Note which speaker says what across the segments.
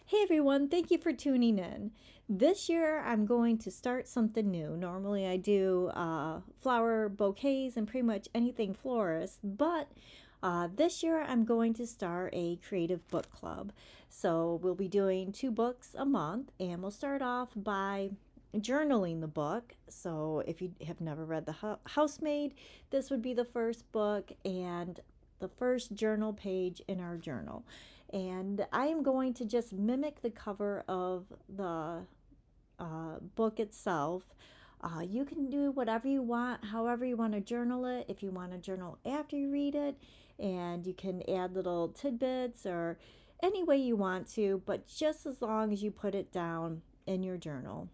Speaker 1: Hey everyone, thank you for tuning in. This year I'm going to start something new. Normally I do flower bouquets and pretty much anything florist, but this year I'm going to start a creative book club. So we'll be doing 2 books a month, and we'll start off by journaling the book. So if you have never read The Housemaid, this would be the first book and the first journal page in our journal. And I am going to just mimic the cover of the book itself. You can do whatever you want, however you want to journal it. If you want to journal after you read it, and you can add little tidbits or any way you want to, but just as long as you put it down in your journal.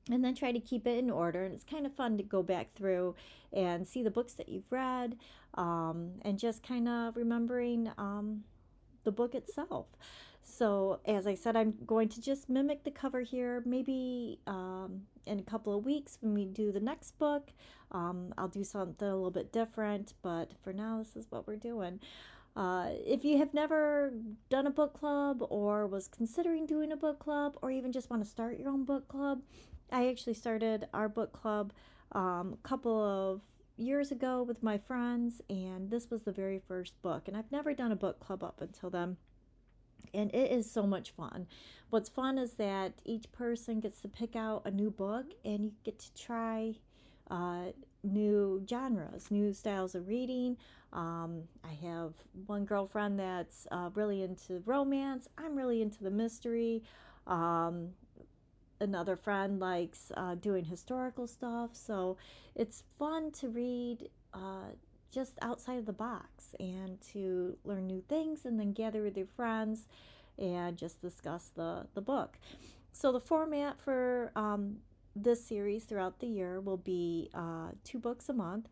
Speaker 1: And then try to keep it in order. And it's kind of fun to go back through and see the books that you've read, and just kind of remembering the book itself. So, as I said, I'm going to just mimic the cover here. Maybe in a couple of weeks when we do the next book, I'll do something a little bit different. But for now, this is what we're doing. If you have never done a book club or was considering doing a book club or even just want to start your own book club, I actually started our book club a couple of years ago with my friends, and this was the very first book. And I've never done a book club up until then, and it is so much fun. What's fun is that each person gets to pick out a new book, and you get to try new genres, new styles of reading. I have one girlfriend that's really into romance. I'm really into the mystery. Um, Another friend likes doing historical stuff. So it's fun to read just outside of the box and to learn new things and then gather with your friends and just discuss the book. So the format for this series throughout the year will be 2 books a month.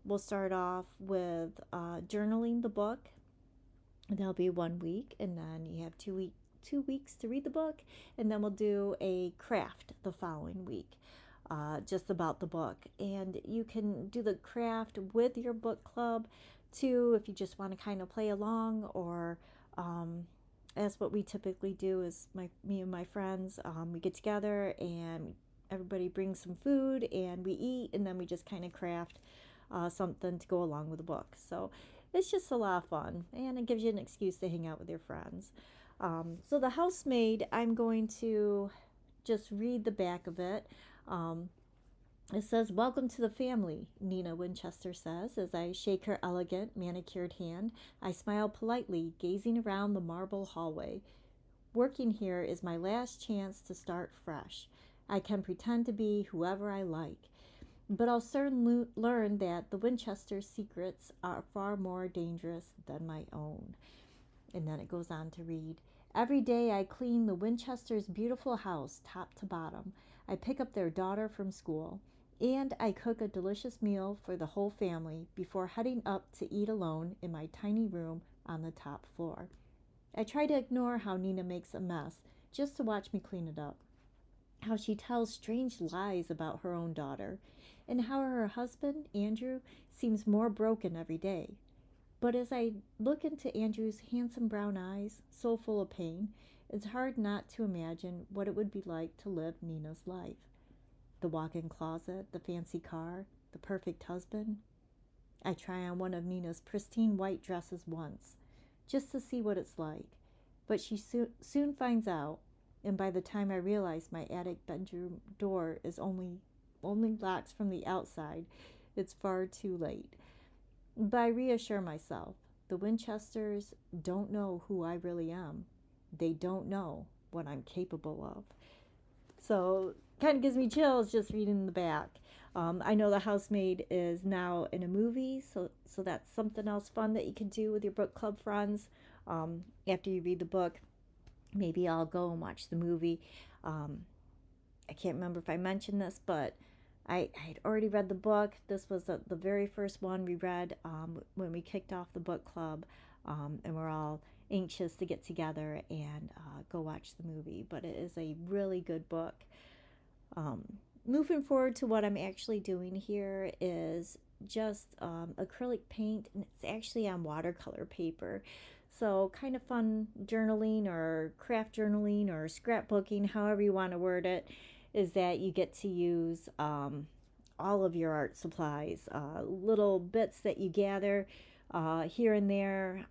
Speaker 1: We'll start off with journaling the book. There'll be 1 week, and then you have 2 weeks to read the book, and then we'll do a craft the following week, just about the book. And you can do the craft with your book club too, if you just want to kind of play along, or as what we typically do is me and my friends, we get together and everybody brings some food and we eat, and then we just kind of craft something to go along with the book. So it's just a lot of fun, and it gives you an excuse to hang out with your friends. So the Housemaid, I'm going to just read the back of it. It says, "Welcome to the family," Nina Winchester says, as I shake her elegant, manicured hand. I smile politely, gazing around the marble hallway. Working here is my last chance to start fresh. I can pretend to be whoever I like, but I'll soon learn that the Winchester secrets are far more dangerous than my own. And then it goes on to read, "Every day I clean the Winchesters' beautiful house, top to bottom. I pick up their daughter from school, and I cook a delicious meal for the whole family before heading up to eat alone in my tiny room on the top floor. I try to ignore how Nina makes a mess just to watch me clean it up, how she tells strange lies about her own daughter, and how her husband, Andrew, seems more broken every day. But as I look into Andrew's handsome brown eyes, so full of pain, it's hard not to imagine what it would be like to live Nina's life. The walk-in closet, the fancy car, the perfect husband. I try on one of Nina's pristine white dresses once, just to see what it's like. But she soon finds out, and by the time I realize my attic bedroom door is only locked from the outside, it's far too late. But I reassure myself, the Winchesters don't know who I really am. They don't know what I'm capable of." So kind of gives me chills just reading the back. I know The Housemaid is now in a movie, so that's something else fun that you can do with your book club friends. After you read the book, maybe I'll go and watch the movie. I can't remember if I mentioned this, but I had already read the book. This was the very first one we read when we kicked off the book club, and we're all anxious to get together and go watch the movie. But it is a really good book. Moving forward to what I'm actually doing here is just acrylic paint, and it's actually on watercolor paper. So, kind of fun journaling or craft journaling or scrapbooking, however you want to word it, is that you get to use all of your art supplies, little bits that you gather here and there,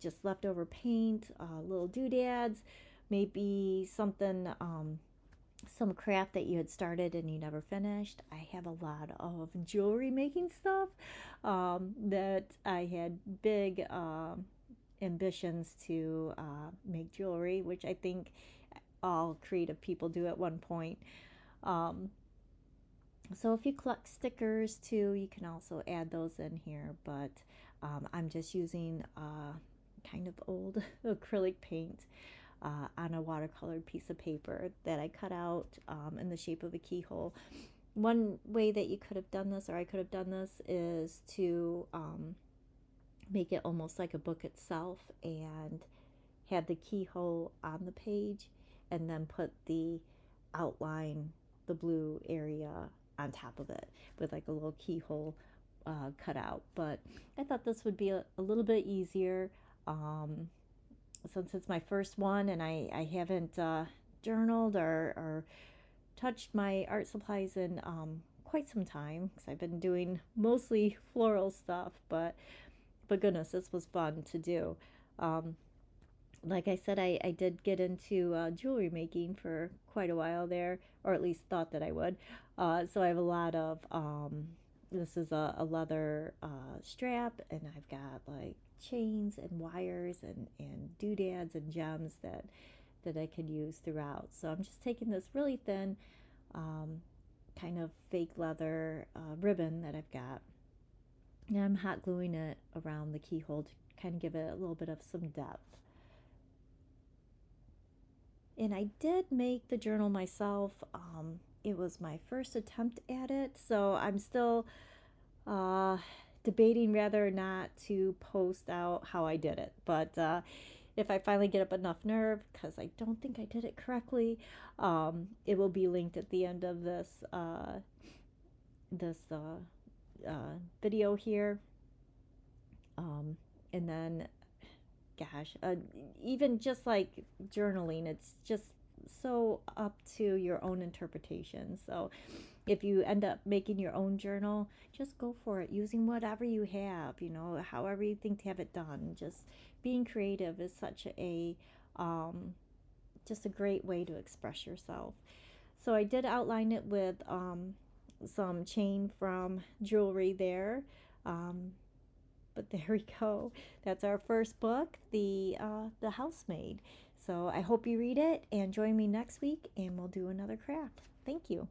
Speaker 1: just leftover paint, little doodads, maybe something, some craft that you had started and you never finished. I have a lot of jewelry making stuff that I had big ambitions to make jewelry, which I think all creative people do at one point. Um, so if you collect stickers too, you can also add those in here. But I'm just using kind of old acrylic paint on a watercolored piece of paper that I cut out in the shape of a keyhole. One way that you could have done this, or I could have done this, is to make it almost like a book itself and had the keyhole on the page and then put the outline, the blue area on top of it with like a little keyhole cut out. But I thought this would be a little bit easier since it's my first one and I haven't journaled or touched my art supplies in quite some time because I've been doing mostly floral stuff. But goodness, this was fun to do. Um, like I said, I did get into jewelry making for quite a while there, or at least thought that I would. So I have a lot of, this is a leather strap, and I've got like chains and wires and doodads and gems that I could use throughout. So I'm just taking this really thin um, kind of fake leather ribbon that I've got, and I'm hot gluing it around the keyhole to kind of give it a little bit of some depth. And I did make the journal myself. It was my first attempt at it, so I'm still uh, debating whether or not to post out how I did it. But if I finally get up enough nerve, because I don't think I did it correctly, it will be linked at the end of this video here. And then gosh, even just like journaling, it's just so up to your own interpretation. So if you end up making your own journal, just go for it using whatever you have, however you think to have it done. Just being creative is such a just a great way to express yourself. So I did outline it with some chain from jewelry there. Um, but there we go. That's our first book, the Housemaid. So I hope you read it and join me next week, and we'll do another craft. Thank you.